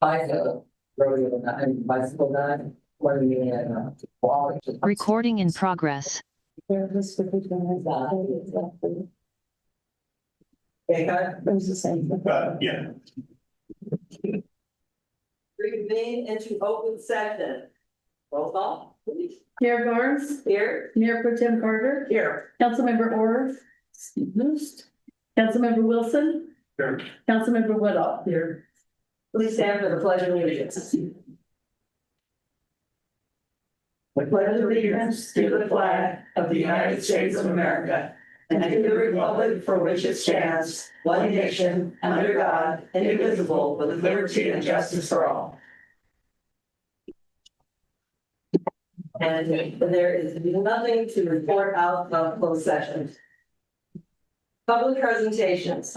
bicycle rodeo and bicycle night. Recording in progress. Okay, it's the same. Yeah. Reconvene into open session. Roll call, please. Mayor Barnes, Here. Mayor Pro Tem Carter, Here. Councilmember Orr, Councilmember Wilson, Here. Councilmember Woodall. Here. Please stand for the pledge of allegiance. I pledge allegiance to the flag of the United States of America and to the republic for which it stands, one nation, under God, indivisible, with liberty and justice for all. And there is nothing to report out of closed session. Public presentations.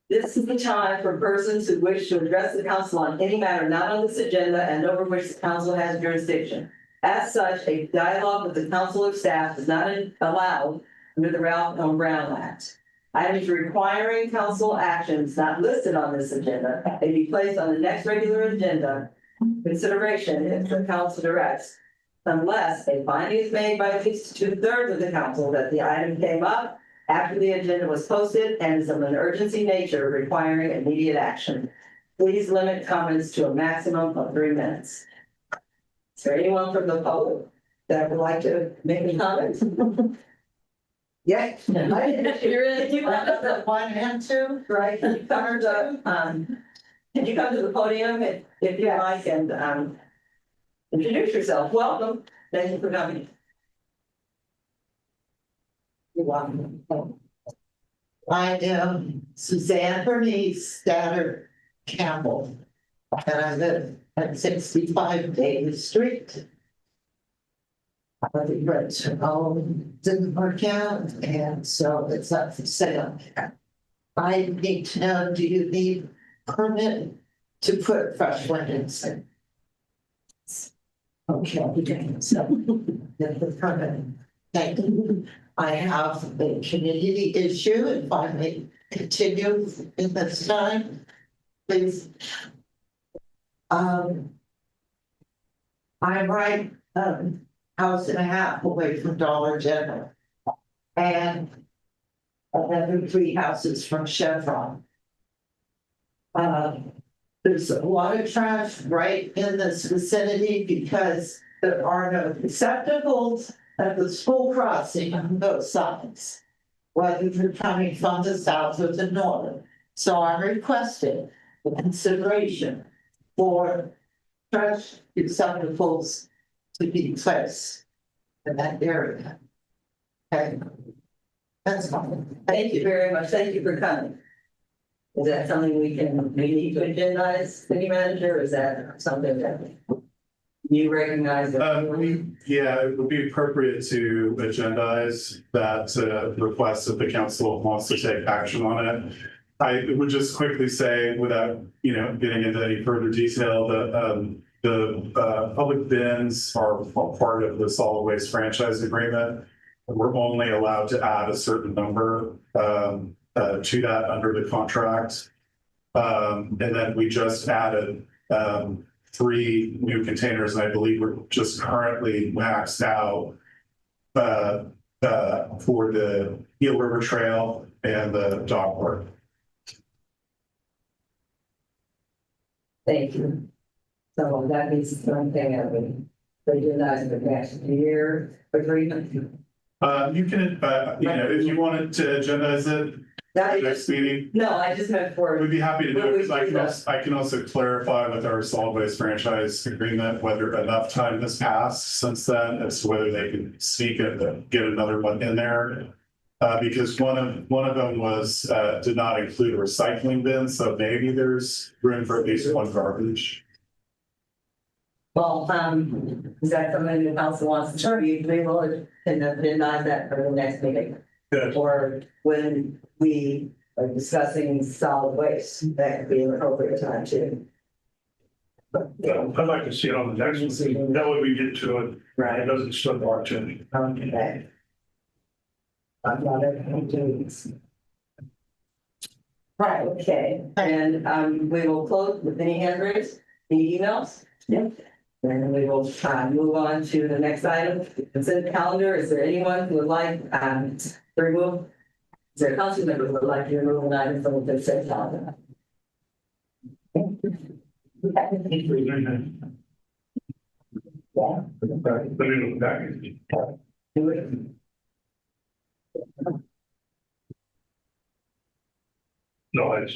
This is the time for persons who wish to address the council on any matter not on this agenda and over which the council has jurisdiction. As such, a dialogue with the council or staff is not allowed under the Ralph L. Brown Act. Items requiring council actions not listed on this agenda may be placed on the next regular agenda consideration if the council directs, unless a finding is made by at least 2/3 of the council that the item came up after the agenda was posted and is of an urgency nature requiring immediate action. Please limit comments to a maximum of 3 minutes. Is there anyone from the public that would like to make any comments? Yeah. You're in. You come to the 1 and 2, right? Can you come to the podium if you like and introduce yourself. Welcome. Thank you for coming. You're welcome. I am Suzanne Bernice Statter Campbell, and I live at 65 Davis Street. But didn't work out, and so it's up for sale. I need to know, do you need permit to put fresh windows in? Okay, so the permit. Thank you. I have a community issue, if I may continue in this time, please. I'm right, house and a half away from Dollar General, and another 3 houses from Chevron. There's a lot of trash right in this vicinity because there are no receptacles at the school crossing on both sides, whether you're coming from the south or the north. So I'm requesting the consideration for trash receptacles to be placed in that area. Okay, that's fine. Thank you very much. Thank you for coming. Is that something we need to agendize, city manager, or is that something that you recognize? Yeah, it would be appropriate to agendize that request if the council wants to take action on it. I would just quickly say, without getting into any further detail, that the public bins are part of the solid waste franchise agreement. We're only allowed to add a certain number to that under the contract. And then we just added 3 new containers, and I believe we're just currently maxed out for the Eel River Trail and the dog park. Thank you. So that means one thing that we agendize the next year agreement. You can, if you wanted to agendize it next meeting. No, I just meant for. We'd be happy to do it because I can also clarify with our solid waste franchise agreement whether enough time has passed since then as to whether they can sneak it and get another one in there. Because one of them was did not include a recycling bin, so maybe there's room for at least 1 garbage. Well, is that something the council wants to be able to deny that for the next meeting? Good. Or when we are discussing solid waste, that could be an appropriate time too. I'd like to see it on the next one. That way we get to it. Right. It doesn't slip our opportunity. Okay. I'm not everything to Right, okay, and we will close with any hand raised, any emails? Yep. And we will move on to the next item, consent calendar. Is there anyone who would like to remove? Is there a council member who would like to remove an item from the consent calendar? Yeah. Let me look back. Do it. No, it's,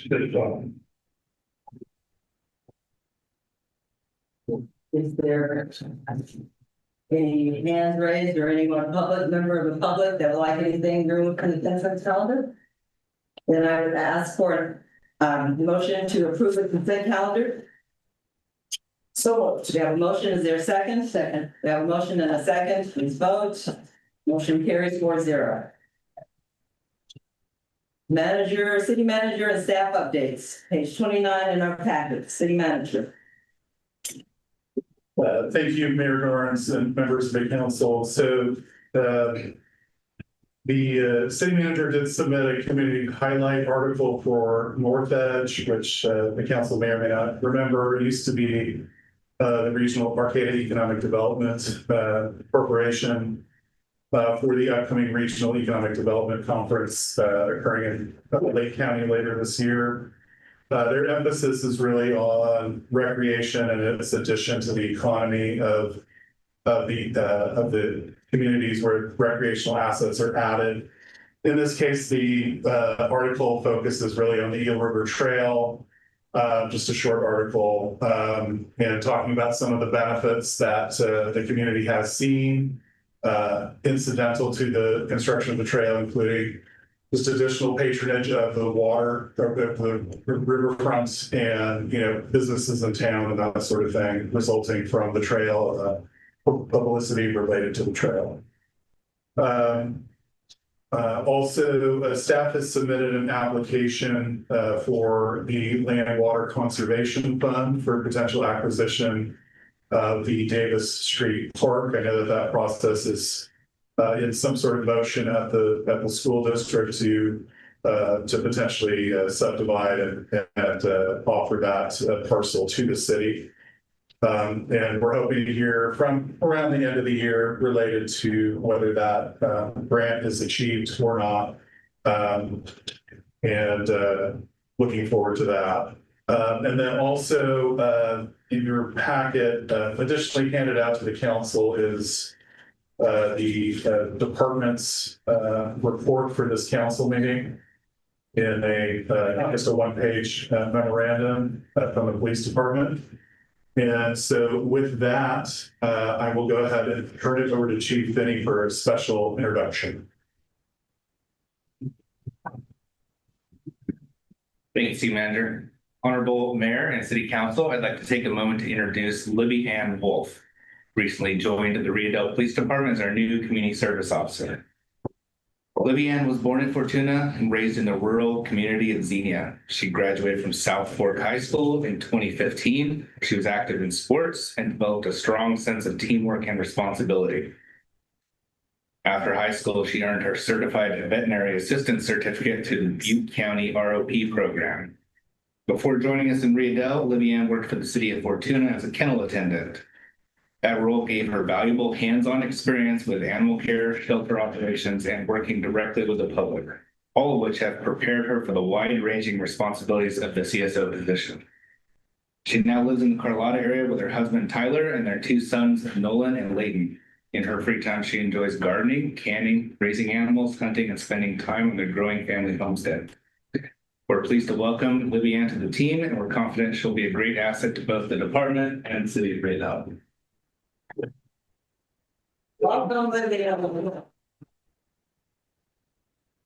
Is there any hands raised or anyone member of the public that would like anything removed from the consent calendar? Then I would ask for motion to approve the consent calendar. So we have a motion. Is there a second? Second. We have a motion and a second. Please vote. Motion carries 4-0. Manager, city manager and staff updates, page 29 in our packet. City manager. Thank you, Mayor Dorrance and members of the council. So the city manager did submit a community highlight article for North Edge, which the council may or may not remember. It used to be the Regional Arcata Economic Development Corporation for the upcoming Regional Economic Development Conference occurring in Lake County later this year. Their emphasis is really on recreation and its addition to the economy of the communities where recreational assets are added. In this case, the article focuses really on the Eel River Trail, just a short article, and talking about some of the benefits that the community has seen incidental to the construction of the trail, including just additional patronage of the water, of the riverfront, and businesses in town and that sort of thing, resulting from the trail, publicity related to the trail. Also, staff has submitted an application for the Land and Water Conservation Fund for potential acquisition of the Davis Street Park. I know that process is in some sort of motion at the school district to potentially subdivide and offer that parcel to the city. And we're hoping to hear from around the end of the year related to whether that grant is achieved or not. And looking forward to that. And then also in your packet, additionally handed out to the council is the department's report for this council meeting in just a one-page memorandum from the police department. And so with that, I will go ahead and turn it over to Chief Finney for a special introduction. Thank you, City Manager. Honorable Mayor and City Council, I'd like to take a moment to introduce Libby Ann Wolf. Recently joined the Rio Dell Police Department as our new community service officer. Libby Ann was born in Fortuna and raised in the rural community of Xenia. She graduated from South Fork High School in 2015. She was active in sports and developed a strong sense of teamwork and responsibility. After high school, she earned her Certified Veterinary Assistant Certificate through the Butte County ROP program. Before joining us in Rio Dell, Libby Ann worked for the city of Fortuna as a kennel attendant. That role gave her valuable hands-on experience with animal care, shelter operations, and working directly with the public, all of which have prepared her for the wide-ranging responsibilities of the CSO position. She now lives in the Carlotta area with her husband Tyler and their two sons, Nolan and Layton. In her free time, she enjoys gardening, canning, raising animals, hunting, and spending time on their growing family homestead. We're pleased to welcome Libby Ann to the team, and we're confident she'll be a great asset to both the department and the city of Rio Dell. Welcome, Libby.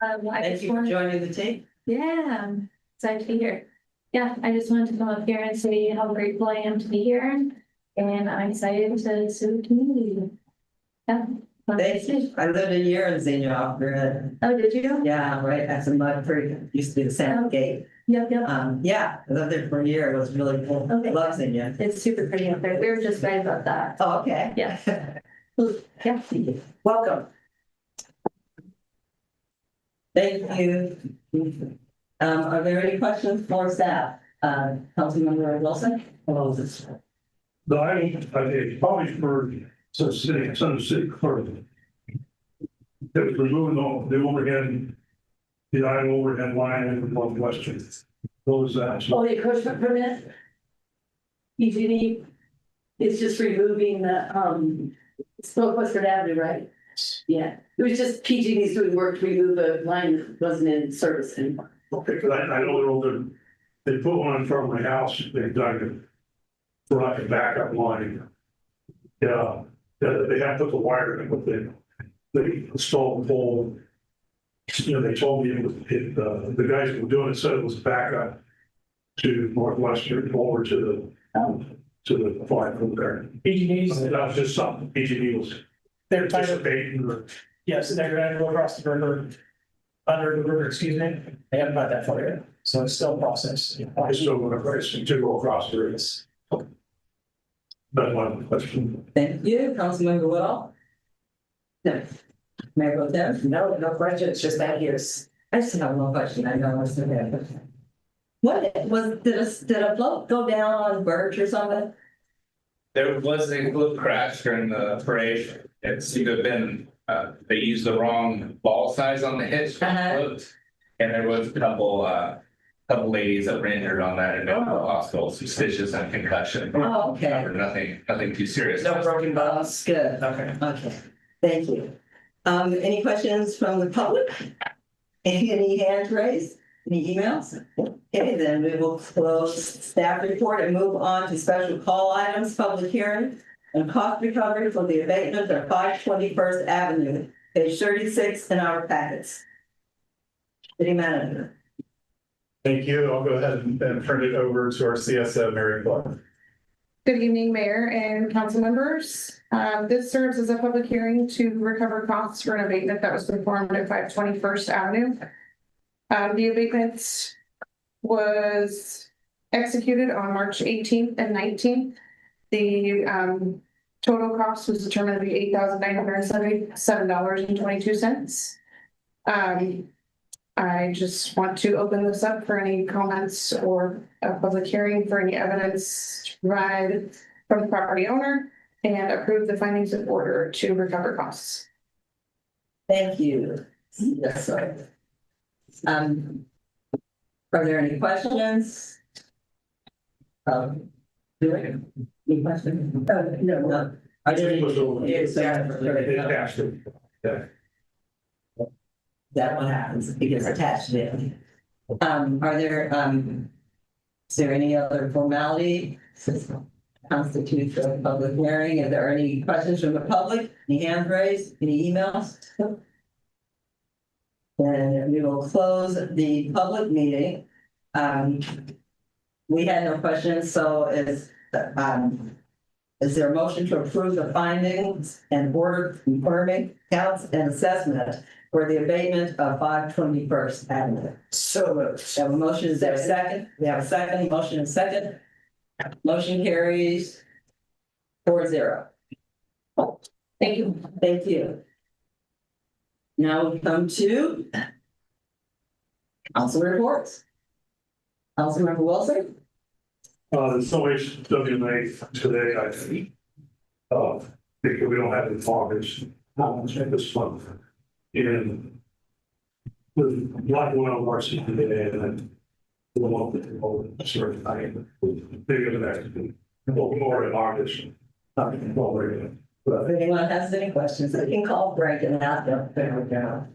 Thank you for joining the team. Yeah, I'm excited to be here. Yeah, I just wanted to come up here and say how grateful I am to be here, and I'm excited to serve the community. Yeah. Thank you. I lived a year in Xenia off your head. Oh, did you? Yeah, right at the Mud Creek. Used to be the Sand Gate. Yep. Yeah, I lived there for a year. It was really cool. Okay. Love Xenia. It's super pretty up there. We were just right about that. Oh, okay. Yeah. Yeah. Welcome. Thank you. Are there any questions for staff? Councilmember Wilson? No, I probably for some city clerk. That was removing the overhead, the iron overhead line in Northwestern. What was that? Oh, the encroachment permit? PG&E is just removing the, it's Northwestern Avenue, right? Yeah, it was just PG&E's doing work to remove a line that wasn't in service anymore. Okay, because I know they put one in front of my house, they dug it for like a backup line. Yeah, they have put the wire in, but they installed the pole. You know, they told me the guys who were doing it said it was backup to Northwestern over to the flight from there. PG&E's, That was just something PG&E was they're trying to, anticipating or. yes, they're going to go across the river, under the river, excuse me. They haven't got that far yet, so it's still a process. I still want to price to go across the river. That's one question. Thank you. Councilmember Woodall? No. Mayor Pro Tem? No, no question, it's just that years. I just have one question. I know what's in there. What was, did a float go down on Birch or something? There was a float crash during the parade. It seemed to have been, they used the wrong ball size on the hitch for the float. And there was a couple ladies that were injured on that and went to the hospital, some stitches and concussion. Oh, okay. Nothing too serious. No broken bones. Good. Okay. Okay. Thank you. Any questions from the public? Any hands raised? Any emails? Okay, then we will close staff report and move on to special call items, public hearing and cost recovery for the abatement of 521st Avenue, page 36 in our packets. City manager. Thank you. I'll go ahead and turn it over to our CSO, Mary Clark. Good evening, Mayor and council members. This serves as a public hearing to recover costs for an abatement that was performed at 521st Avenue. The abatement was executed on March 18th and 19th. The total cost was determined to be $8,977.22. I just want to open this up for any comments or a public hearing for any evidence to provide from the property owner and approve the findings of order to recover costs. Thank you. Yes, sir. Are there any questions? Any questions? No. Are there any? Yes, sir. That one happens, it gets attached to it. Is there any other formality? Constitutes a public hearing. Are there any questions from the public? Any hands raised? Any emails? And we will close the public meeting. We had no questions, so is there a motion to approve the findings and order confirming counts and assessment for the abatement of 521st Avenue? So moved. We have a motion, is there a second? We have a second, motion and second. Motion carries 4-0. Thank you. Thank you. Now we come to council reports. Councilmember Wilson? The WMA today, I think. Because we don't have the August, this month. And with black oil varsity today and then the one that certified bigger than that. More in August. If anyone has any questions, they can call Frank and ask them. There we go.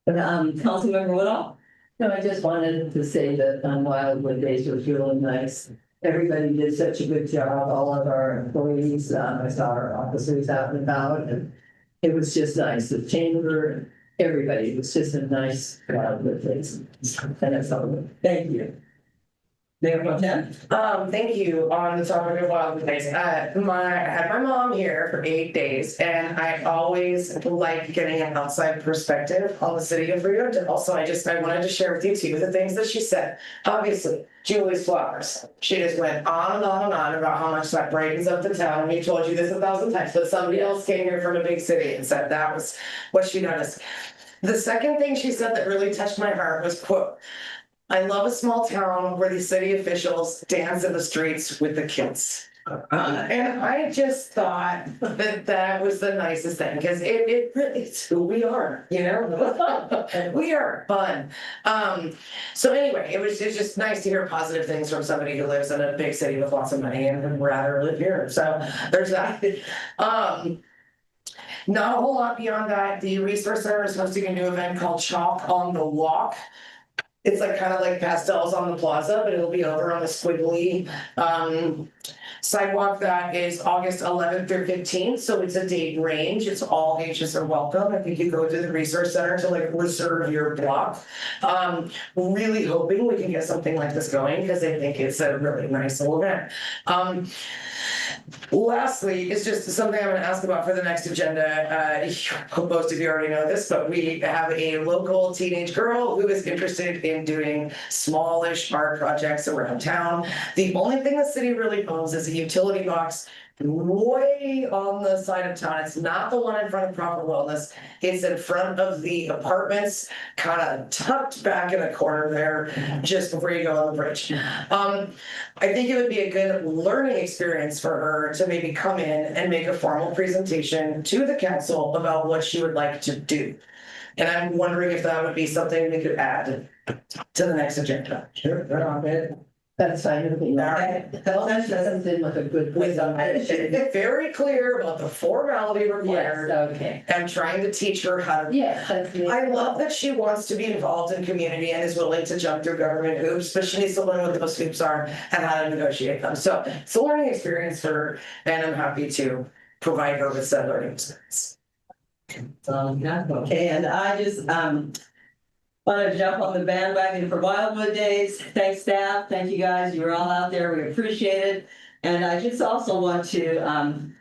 But, Councilmember Woodall? No, I just wanted to say that Wildwood Days was really nice. Everybody did such a good job, all of our employees, I saw our officers out and about, and it was just nice, the chamber, everybody, it was just a nice Wildwood Days. And that's all. Thank you. Mayor Pro Tem? Thank you. On the topic of Wildwood Days, I had my mom here for 8 days, and I always like getting an outside perspective on the city of Rio Dell. So I wanted to share with you two the things that she said. Obviously, Julie's flowers. She just went on and on and on about how much that brightens up the town. We told you this 1,000 times, but somebody else came here from a big city and said that was what she noticed. The second thing she said that really touched my heart was, quote, I love a small town where the city officials dance in the streets with the kids. And I just thought that that was the nicest thing, because it's who we are, you know? We are fun. So anyway, it's just nice to hear positive things from somebody who lives in a big city with lots of money and would rather live here. So there's that. Not a whole lot beyond that. The resource center is hosting a new event called Chalk on the Walk. It's like kind of like pastels on the plaza, but it'll be over on the squiggly sidewalk. That is August 11th through 15th, so it's a date range. It's all ages are welcome. I think you go to the resource center to like reserve your block. Really hoping we can get something like this going, because I think it's a really nice little event. Lastly, it's just something I'm going to ask about for the next agenda. Most of you already know this, but we have a local teenage girl who is interested in doing smallish art projects around town. The only thing the city really owns is a utility box way on the side of town. It's not the one in front of Proper Wellness. It's in front of the apartments, kind of tucked back in a corner there, just before you go on the bridge. I think it would be a good learning experience for her to maybe come in and make a formal presentation to the council about what she would like to do. And I'm wondering if that would be something we could add to the next agenda. Sure, right on it. That's fine with me. All right. That doesn't seem like a good. With very clear about the formality Yes, required, okay. and trying to teach her how to. Yes, that's me. I love that she wants to be involved in community and is willing to jump through government hoops, but she needs to learn what those hoops are and how to negotiate them. So it's a learning experience for her, and I'm happy to provide her with said learning experience. Okay, and I just, want to jump on the bandwagon for Wildwood Days. Thanks, staff. Thank you, guys. You were all out there. We appreciate it. And I just also want to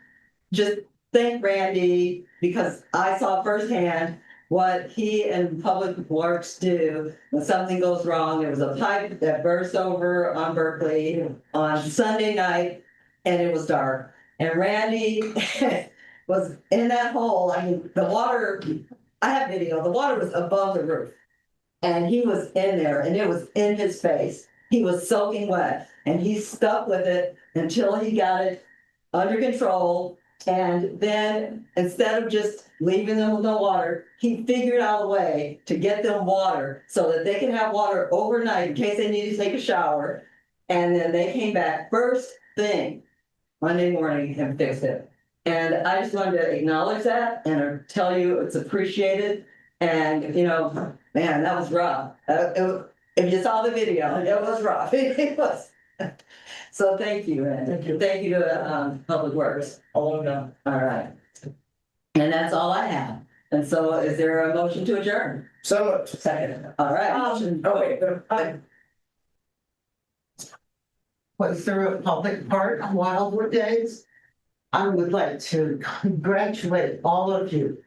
just thank Randy, because I saw firsthand what he and Public Works do when something goes wrong. There was a pipe that burst over on Berkeley on Sunday night, and it was dark. And Randy was in that hole. I mean, the water, I have video, the water was above the roof. And he was in there, and it was in his face. He was soaking wet, and he stuck with it until he got it under control. And then, instead of just leaving them with no water, he figured out a way to get them water so that they can have water overnight in case they need to take a shower. And then they came back first thing Monday morning and fixed it. And I just wanted to acknowledge that and tell you it's appreciated. And, you know, man, that was rough. If you saw the video, it was rough. It was. So thank you, and thank you to Public Works. All right. And that's all I have. And so is there a motion to adjourn? So Second. All right. oh wait, Was there a public park on Wildwood Days? I would like to congratulate all of you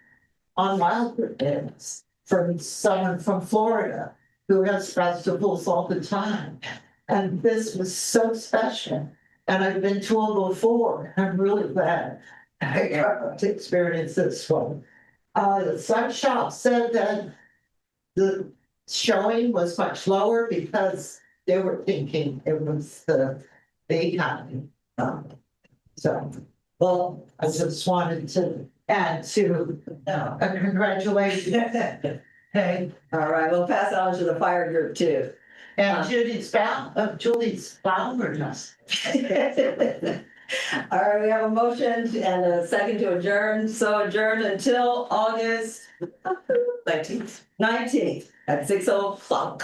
on Wildwood Days from someone from Florida who has festivals all the time. And this was so special. And I've been to them before. I'm really glad I got to experience this one. Some shops said that the showing was much lower because they were thinking it was the economy. So, well, I just wanted to add to a congratulations. Hey, All right, we'll pass it on to the fire group too. and Julie's Fowler's. All right, we have a motion and a second to adjourn. So adjourned until August 19th at 6:00.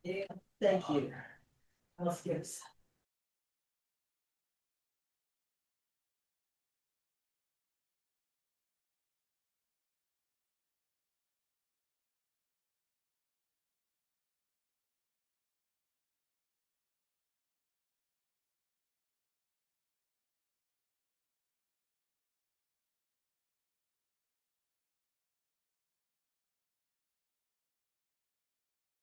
Yeah, thank you. I'll skip.